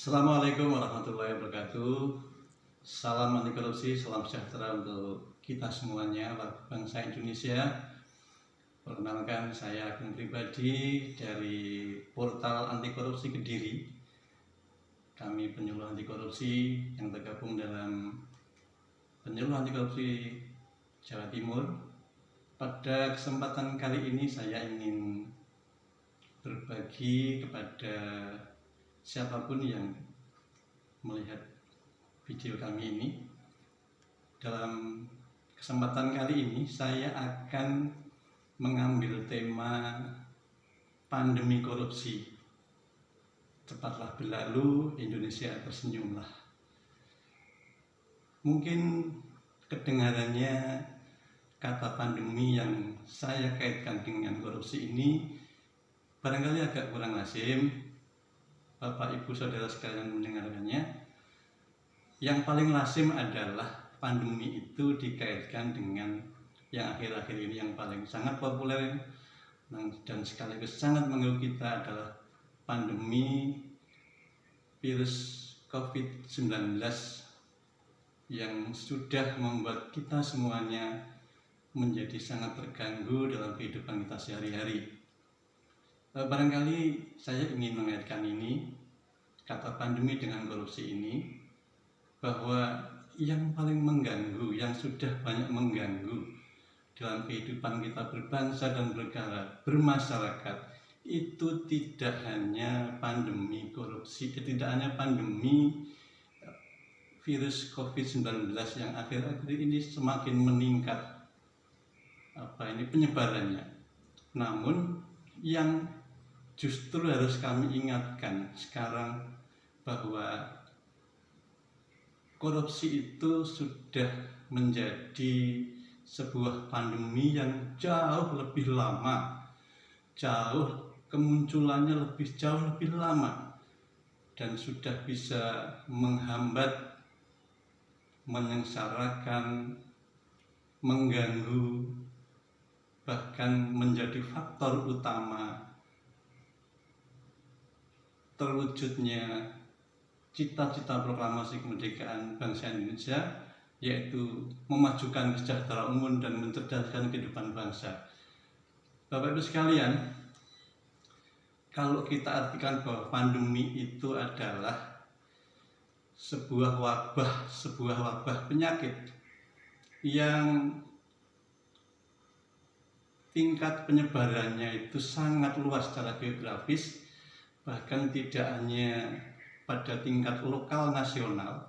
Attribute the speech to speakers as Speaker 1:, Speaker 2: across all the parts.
Speaker 1: Assalamualaikum warahmatullahi wabarakatuh. Salam anti korupsi, salam sejahtera untuk kita semuanya, warga bangsa Indonesia. Perkenalkan, saya Agung Pribadi dari Portal Anti Korupsi Kediri. Kami penyuluh anti korupsi yang tergabung dalam penyuluh anti korupsi Jawa Timur. Pada kesempatan kali ini saya ingin berbagi kepada siapapun yang melihat video kami ini. Dalam kesempatan kali ini saya akan mengambil tema pandemi korupsi. Cepatlah berlalu, Indonesia tersenyumlah. Mungkin kedengarannya kata pandemi yang saya kaitkan dengan korupsi ini barangkali agak kurang lazim. Bapak, Ibu, Saudara sekalian mendengarkannya. Yang paling lazim adalah pandemi itu dikaitkan dengan yang akhir-akhir ini yang paling sangat populer dan sekaligus sangat mengganggu kita adalah pandemi virus COVID-19 yang sudah membuat kita semuanya menjadi sangat terganggu dalam kehidupan kita sehari-hari. Barangkali saya ingin mengaitkan ini, kata pandemi dengan korupsi ini, bahwa yang paling mengganggu, yang sudah banyak mengganggu dalam kehidupan kita berbangsa dan bernegara, bermasyarakat, itu tidak hanya pandemi korupsi, tidak hanya pandemi virus COVID-19 yang akhir-akhir ini semakin meningkat penyebarannya. Namun yang justru harus kami ingatkan sekarang bahwa korupsi itu sudah menjadi sebuah pandemi yang jauh lebih lama, kemunculannya jauh lebih lama, dan sudah bisa menghambat, menyengsarakan, mengganggu, bahkan menjadi faktor utama terwujudnya cita-cita proklamasi kemerdekaan bangsa Indonesia, yaitu memajukan kesejahteraan umum dan mencerdaskan kehidupan bangsa. Bapak Ibu sekalian, kalau kita artikan bahwa pandemi itu adalah sebuah wabah penyakit yang tingkat penyebarannya itu sangat luas secara geografis, bahkan tidak hanya pada tingkat lokal nasional,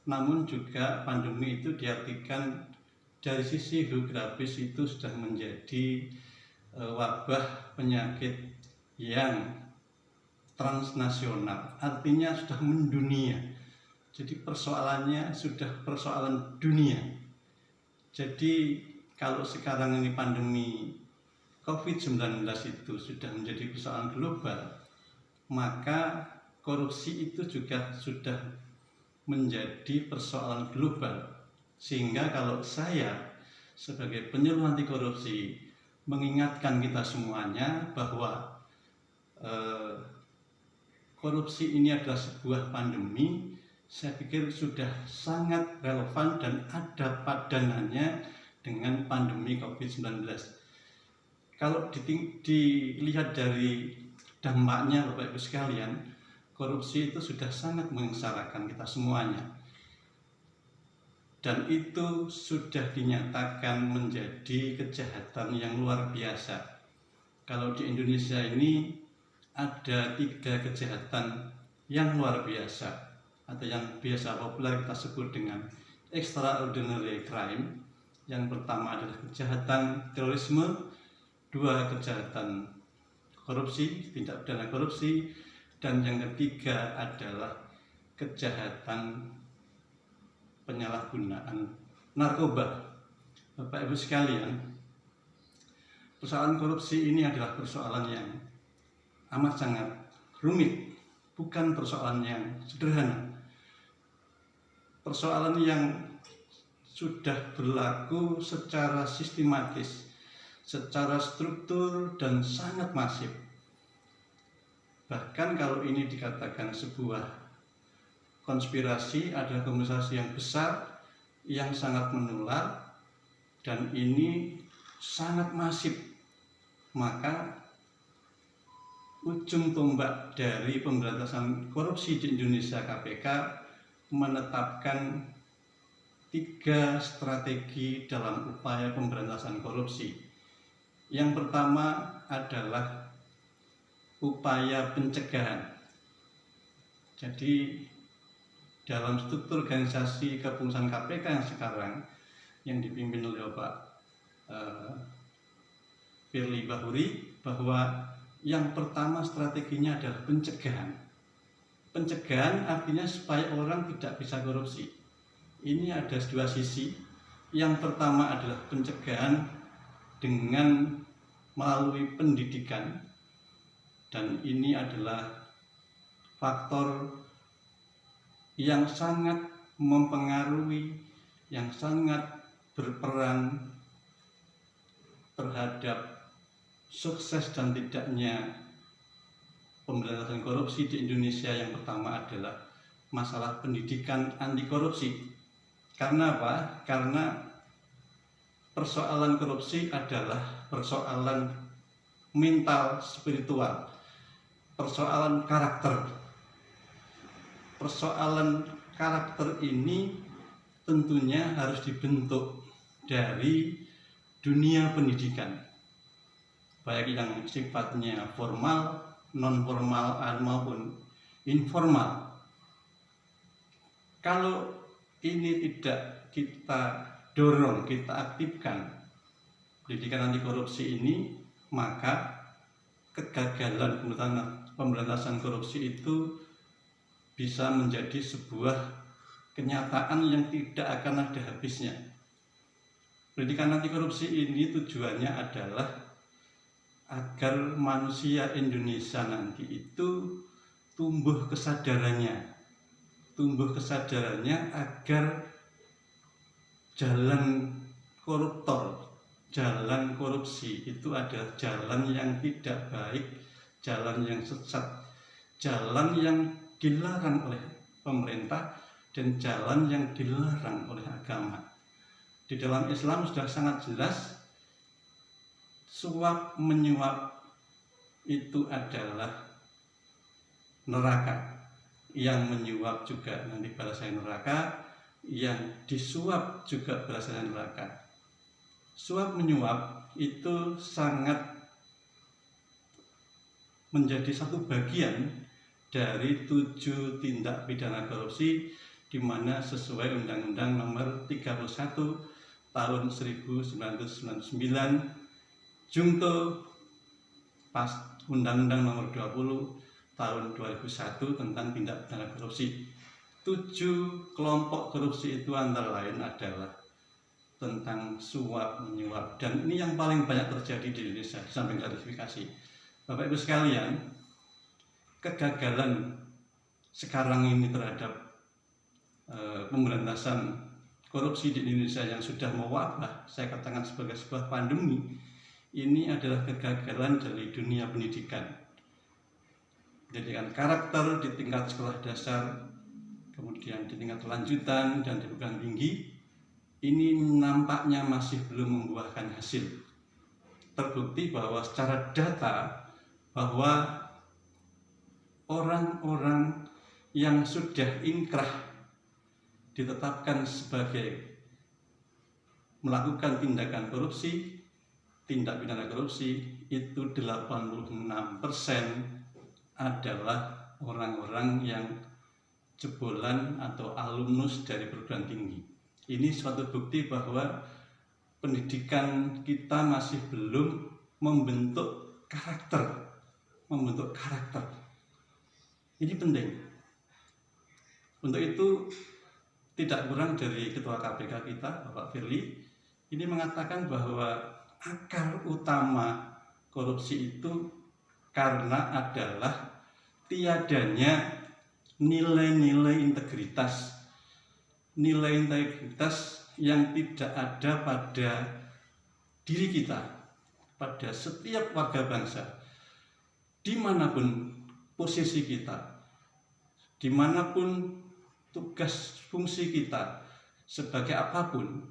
Speaker 1: namun juga pandemi itu diartikan dari sisi geografis itu sudah menjadi wabah penyakit yang transnasional, artinya sudah mendunia. Jadi persoalannya sudah persoalan dunia. Jadi kalau sekarang ini pandemi COVID-19 itu sudah menjadi persoalan global, maka korupsi itu juga sudah menjadi persoalan global. Sehingga kalau saya sebagai penyuluh anti korupsi mengingatkan kita semuanya bahwa korupsi ini adalah sebuah pandemi, saya pikir sudah sangat relevan dan ada padanannya dengan pandemi COVID-19. Kalau dilihat dari dampaknya, Bapak Ibu sekalian, korupsi itu sudah sangat menyengsarakan kita semuanya, dan itu sudah dinyatakan menjadi kejahatan yang luar biasa. Kalau di Indonesia ini ada 3 kejahatan yang luar biasa, atau yang biasa populer kita sebut dengan extraordinary crime. Yang pertama adalah kejahatan terorisme, 2 kejahatan korupsi, tindak pidana korupsi, dan yang ketiga adalah kejahatan penyalahgunaan narkoba. Bapak Ibu sekalian, persoalan korupsi ini adalah persoalan yang amat sangat rumit, bukan persoalan yang sederhana. Persoalan yang sudah berlaku secara sistematis, secara struktur, dan sangat masif. Bahkan kalau ini dikatakan sebuah konspirasi adalah konspirasi yang besar, yang sangat menular, dan ini sangat masif. Maka ujung tombak dari pemberantasan korupsi di Indonesia, KPK menetapkan 3 strategi dalam upaya pemberantasan korupsi. Yang pertama adalah upaya pencegahan. Jadi dalam struktur organisasi kepengurusan KPK yang sekarang yang dipimpin oleh Bapak Firly Bahuri, bahwa yang pertama strateginya adalah pencegahan. Pencegahan artinya supaya orang tidak bisa korupsi. Ini ada 2 sisi. Yang pertama adalah pencegahan dengan melalui pendidikan, dan ini adalah faktor yang sangat mempengaruhi, yang sangat berperan terhadap sukses dan tidaknya pemberantasan korupsi di Indonesia. Yang pertama adalah masalah pendidikan anti korupsi. Karena apa? Karena persoalan korupsi adalah persoalan mental, spiritual, persoalan karakter. Persoalan karakter ini tentunya harus dibentuk dari dunia pendidikan, baik yang sifatnya formal, non-formal, maupun informal. Kalau ini tidak kita dorong, kita aktifkan pendidikan anti korupsi ini, maka kegagalan pemberantasan korupsi itu bisa menjadi sebuah kenyataan yang tidak akan ada habisnya. Pendidikan anti korupsi ini tujuannya adalah agar manusia Indonesia nanti itu tumbuh kesadarannya agar jalan koruptor, jalan korupsi itu adalah jalan yang tidak baik, jalan yang sesat, jalan yang dilarang oleh pemerintah, dan jalan yang dilarang oleh agama. Di dalam Islam sudah sangat jelas, suap menyuap itu adalah neraka. Yang menyuap juga nanti balasannya neraka, yang disuap juga balasannya neraka. Suap menyuap itu sangat menjadi satu bagian dari 7 tindak pidana korupsi, di mana sesuai Undang-Undang Nomor 31 Tahun 1999, Jungto pas Undang-Undang Nomor 20 Tahun 2001 tentang tindak pidana korupsi. 7 kelompok korupsi itu antara lain adalah tentang suap menyuap, dan ini yang paling banyak terjadi di Indonesia di samping gratifikasi. Bapak Ibu sekalian, kegagalan sekarang ini terhadap pemberantasan korupsi di Indonesia yang sudah mewabah, saya katakan sebagai sebuah pandemi, ini adalah kegagalan dari dunia pendidikan. Pendidikan karakter di tingkat sekolah dasar, kemudian di tingkat lanjutan dan di perguruan tinggi, ini nampaknya masih belum membuahkan hasil. Terbukti bahwa secara data bahwa orang-orang yang sudah inkrah ditetapkan sebagai melakukan tindakan korupsi, tindak pidana korupsi, itu 86% adalah orang-orang yang jebolan atau alumnus dari perguruan tinggi. Ini suatu bukti bahwa pendidikan kita masih belum membentuk karakter. Ini penting. Untuk itu tidak kurang dari Ketua KPK kita, Bapak Firly, ini mengatakan bahwa akar utama korupsi itu karena adalah tiadanya nilai-nilai integritas yang tidak ada pada diri kita, pada setiap warga bangsa, dimanapun posisi kita, dimanapun tugas fungsi kita sebagai apapun,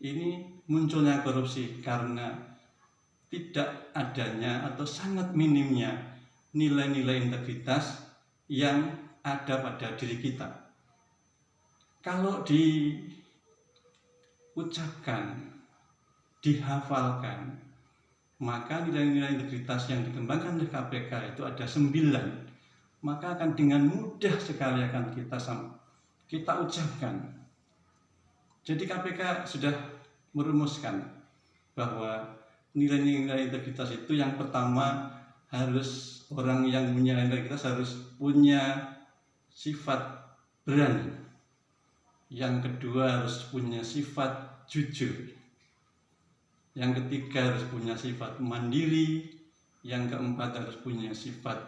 Speaker 1: ini munculnya korupsi karena tidak adanya atau sangat minimnya nilai-nilai integritas yang ada pada diri kita. Kalau diucapkan, dihafalkan, maka nilai-nilai integritas yang dikembangkan oleh KPK itu ada 9, maka akan dengan mudah sekali akan kita ucapkan. Jadi KPK sudah merumuskan bahwa nilai-nilai integritas itu yang pertama harus orang yang punya integritas harus punya sifat berani. Yang kedua harus punya sifat jujur. Yang ketiga harus punya sifat mandiri. Yang keempat harus punya sifat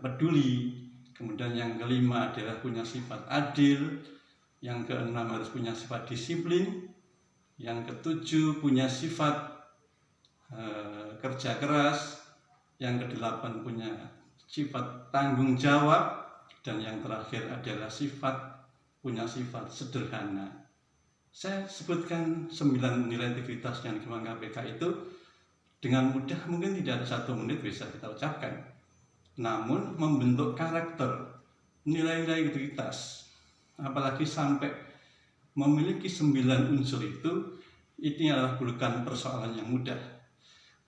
Speaker 1: peduli. Kemudian yang kelima adalah punya sifat adil. Yang keenam harus punya sifat disiplin. Yang ketujuh punya sifat kerja keras. Yang kedelapan punya sifat tanggung jawab. Dan yang terakhir adalah punya sifat sederhana. Saya sebutkan 9 nilai integritas yang dikembangkan KPK itu dengan mudah, mungkin tidak ada 1 menit bisa kita ucapkan. Namun membentuk karakter, nilai-nilai integritas, apalagi sampai memiliki 9 unsur itu, ini adalah bukan persoalan yang mudah.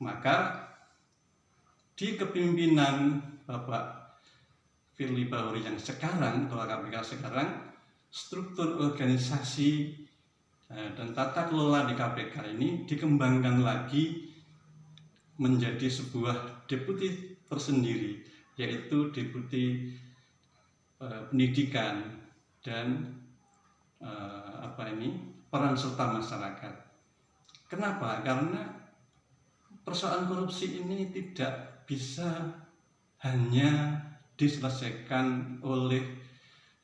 Speaker 1: Maka di kepemimpinan Bapak Firly Bahuri yang sekarang, Ketua KPK sekarang, struktur organisasi dan tata kelola di KPK ini dikembangkan lagi menjadi sebuah deputi tersendiri, yaitu deputi pendidikan dan peran serta masyarakat. Kenapa? Karena persoalan korupsi ini tidak bisa hanya diselesaikan oleh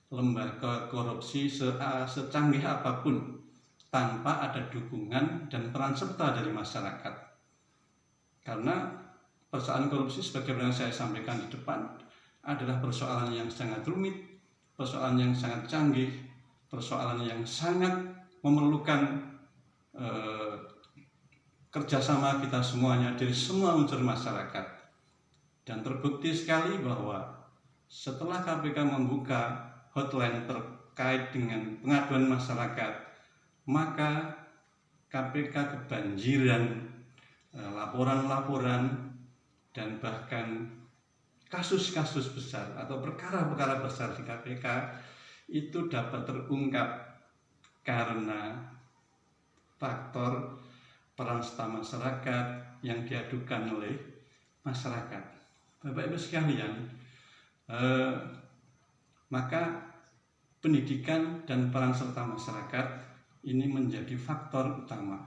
Speaker 1: lembaga korupsi secanggih apapun tanpa ada dukungan dan peran serta dari masyarakat. Karena persoalan korupsi sebagaimana saya sampaikan di depan adalah persoalan yang sangat rumit, persoalan yang sangat canggih, persoalan yang sangat memerlukan kerjasama kita semuanya dari semua unsur masyarakat. Dan terbukti sekali bahwa setelah KPK membuka hotline terkait dengan pengaduan masyarakat, maka KPK kebanjiran laporan-laporan dan bahkan kasus-kasus besar atau perkara-perkara besar di KPK itu dapat terungkap karena faktor peran serta masyarakat yang diadukan oleh masyarakat. Bapak Ibu sekalian, maka pendidikan dan peran serta masyarakat ini menjadi faktor utama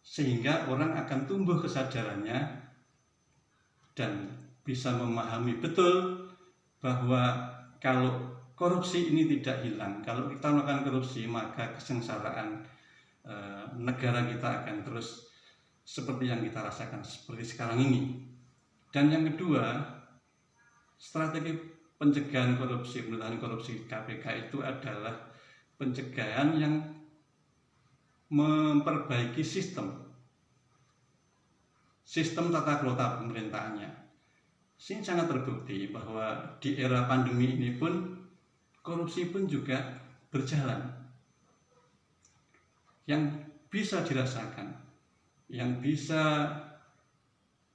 Speaker 1: sehingga orang akan tumbuh kesadarannya dan bisa memahami betul bahwa kalau korupsi ini tidak hilang, kalau kita melakukan korupsi maka kesengsaraan negara kita akan terus seperti yang kita rasakan seperti sekarang ini. Dan yang kedua, strategi pencegahan korupsi, pemberantasan korupsi KPK itu adalah pencegahan yang memperbaiki sistem tata kelola pemerintahannya. Ini sangat terbukti bahwa di era pandemi ini pun korupsi pun juga berjalan. Yang bisa dirasakan, yang bisa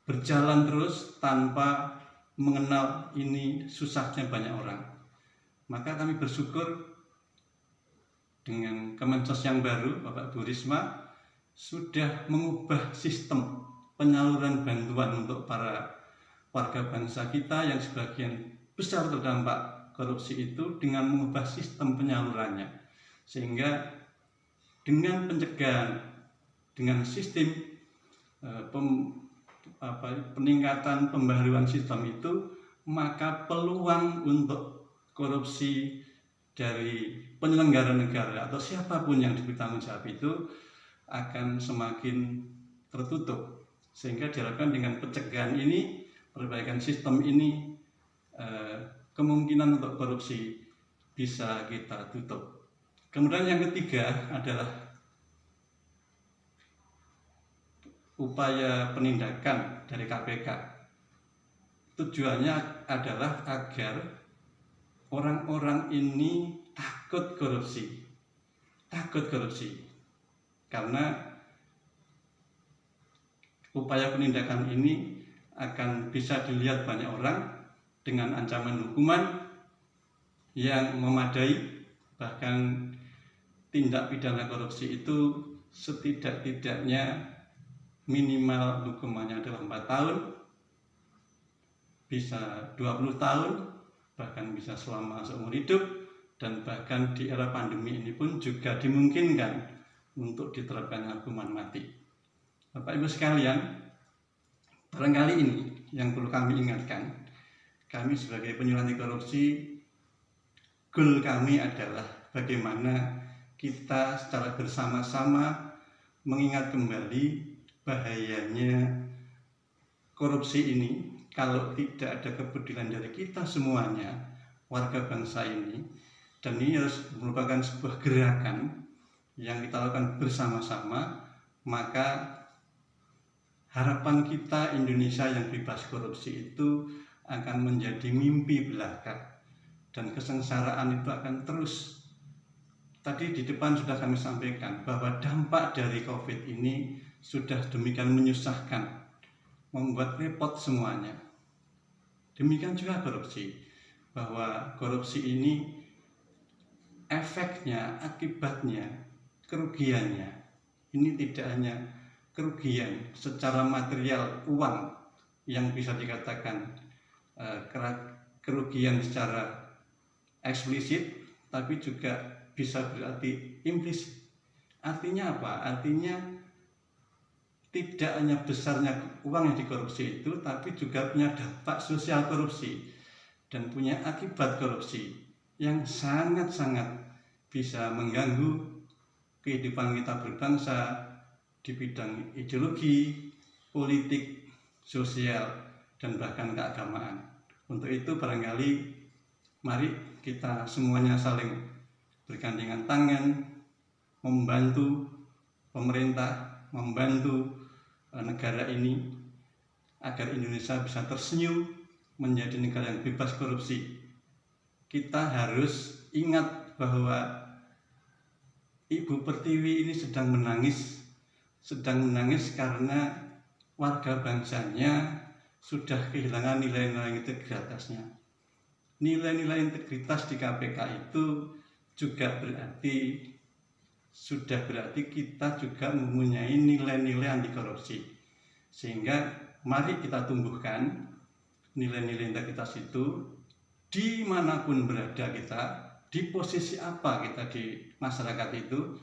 Speaker 1: berjalan terus tanpa mengenal ini susahnya banyak orang. Maka kami bersyukur dengan Kemensos yang baru, Bapak Bu Risma sudah mengubah sistem penyaluran bantuan untuk para warga bangsa kita yang sebagian besar terdampak korupsi itu dengan mengubah sistem penyalurannya. Sehingga dengan pencegahan, dengan sistem peningkatan pembaharuan sistem itu, maka peluang untuk korupsi dari penyelenggara negara atau siapapun yang bertanggung jawab itu akan semakin tertutup. Sehingga diharapkan dengan pencegahan ini, perbaikan sistem ini, kemungkinan untuk korupsi bisa kita tutup. Kemudian yang ketiga adalah upaya penindakan dari KPK. Tujuannya adalah agar orang-orang ini takut korupsi. Karena upaya penindakan ini akan bisa dilihat banyak orang dengan ancaman hukuman yang memadai. Bahkan tindak pidana korupsi itu setidak-tidaknya minimal hukumannya adalah 4 tahun, bisa 20 tahun, bahkan bisa selama seumur hidup, dan bahkan di era pandemi ini pun juga dimungkinkan untuk diterapkan hukuman mati. Bapak Ibu sekalian, barangkali ini yang perlu kami ingatkan. Kami sebagai penyuluh anti korupsi, goal kami adalah bagaimana kita secara bersama-sama mengingat kembali bahayanya korupsi ini. Kalau tidak ada kepedulian dari kita semuanya, warga bangsa ini, dan ini harus merupakan sebuah gerakan yang kita lakukan bersama-sama, maka harapan kita Indonesia yang bebas korupsi itu akan menjadi mimpi belaka, dan kesengsaraan itu akan terus. Tadi di depan sudah kami sampaikan bahwa dampak dari COVID ini sudah demikian menyusahkan, membuat repot semuanya. Demikian juga korupsi, bahwa korupsi ini efeknya, akibatnya, kerugiannya, ini tidak hanya kerugian secara material uang yang bisa dikatakan kerugian secara eksplisit, tapi juga bisa berarti implisit. Artinya apa? Artinya tidak hanya besarnya uang yang dikorupsi itu, tapi juga punya dampak sosial korupsi dan punya akibat korupsi yang sangat-sangat bisa mengganggu kehidupan kita berbangsa di bidang ideologi, politik, sosial, dan bahkan keagamaan. Untuk itu barangkali mari kita semuanya saling bergandengan tangan, membantu pemerintah, membantu negara ini agar Indonesia bisa tersenyum menjadi negara yang bebas korupsi. Kita harus ingat bahwa Ibu Pertiwi ini sedang menangis karena warga bangsanya sudah kehilangan nilai-nilai integritasnya. Nilai-nilai integritas di KPK itu juga sudah berarti kita juga mempunyai nilai-nilai anti korupsi. Sehingga mari kita tumbuhkan nilai-nilai integritas itu dimanapun berada kita, di posisi apa kita di masyarakat itu,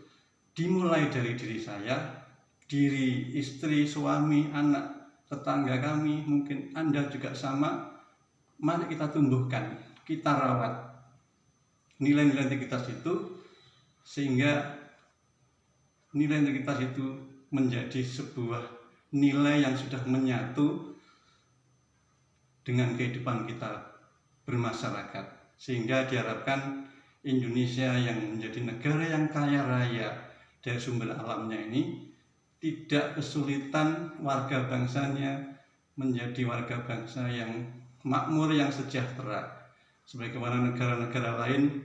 Speaker 1: dimulai dari diri saya, diri istri, suami, anak, tetangga kami, mungkin Anda juga sama. Mari kita tumbuhkan, kita rawat nilai-nilai integritas itu, sehingga nilai integritas itu menjadi sebuah nilai yang sudah menyatu dengan kehidupan kita bermasyarakat, sehingga diharapkan Indonesia yang menjadi negara yang kaya raya dari sumber alamnya ini tidak kesulitan warga bangsanya menjadi warga bangsa yang makmur, yang sejahtera, sebagaimana negara-negara lain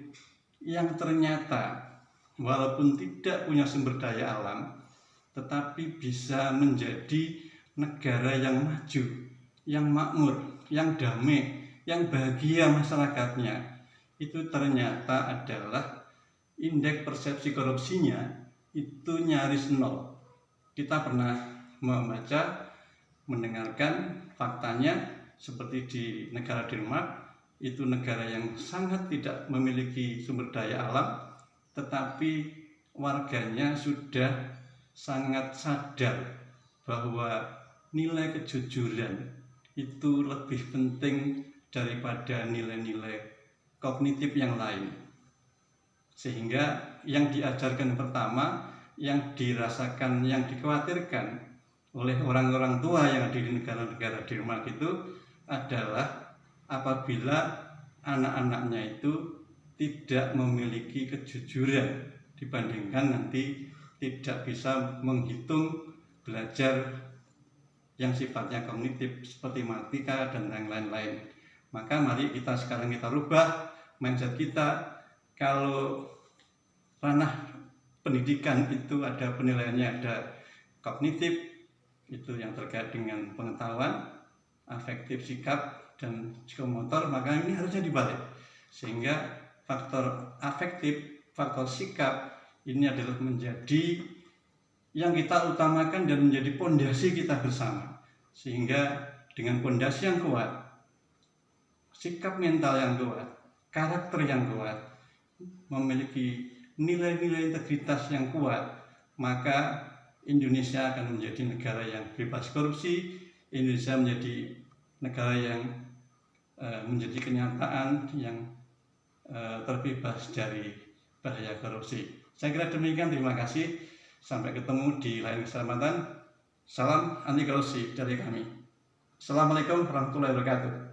Speaker 1: yang ternyata walaupun tidak punya sumber daya alam, tetapi bisa menjadi negara yang maju, yang makmur, yang damai, yang bahagia masyarakatnya. Itu ternyata adalah indeks persepsi korupsinya itu nyaris nol. Kita pernah membaca, mendengarkan faktanya seperti di negara Denmark, itu negara yang sangat tidak memiliki sumber daya alam, tetapi warganya sudah sangat sadar bahwa nilai kejujuran itu lebih penting daripada nilai-nilai kognitif yang lain. Sehingga yang diajarkan pertama, yang dirasakan, yang dikhawatirkan oleh orang-orang tua yang ada di negara-negara Denmark itu adalah apabila anak-anaknya itu tidak memiliki kejujuran dibandingkan nanti tidak bisa menghitung belajar yang sifatnya kognitif seperti matematika dan yang lain-lain. Maka mari kita sekarang rubah mindset kita. Kalau ranah pendidikan itu ada penilaiannya, ada kognitif, itu yang terkait dengan pengetahuan, afektif, sikap, dan psikomotor, maka ini harusnya dibalik. Sehingga faktor afektif, faktor sikap ini adalah menjadi yang kita utamakan dan menjadi pondasi kita bersama. Sehingga dengan pondasi yang kuat, sikap mental yang kuat, karakter yang kuat, memiliki nilai-nilai integritas yang kuat, maka Indonesia akan menjadi negara yang bebas korupsi. Indonesia menjadi negara yang menjadi kenyataan yang terbebas dari bahaya korupsi. Saya kira demikian, terima kasih. Sampai ketemu di lain kesempatan. Salam anti korupsi dari kami. Assalamualaikum warahmatullahi wabarakatuh.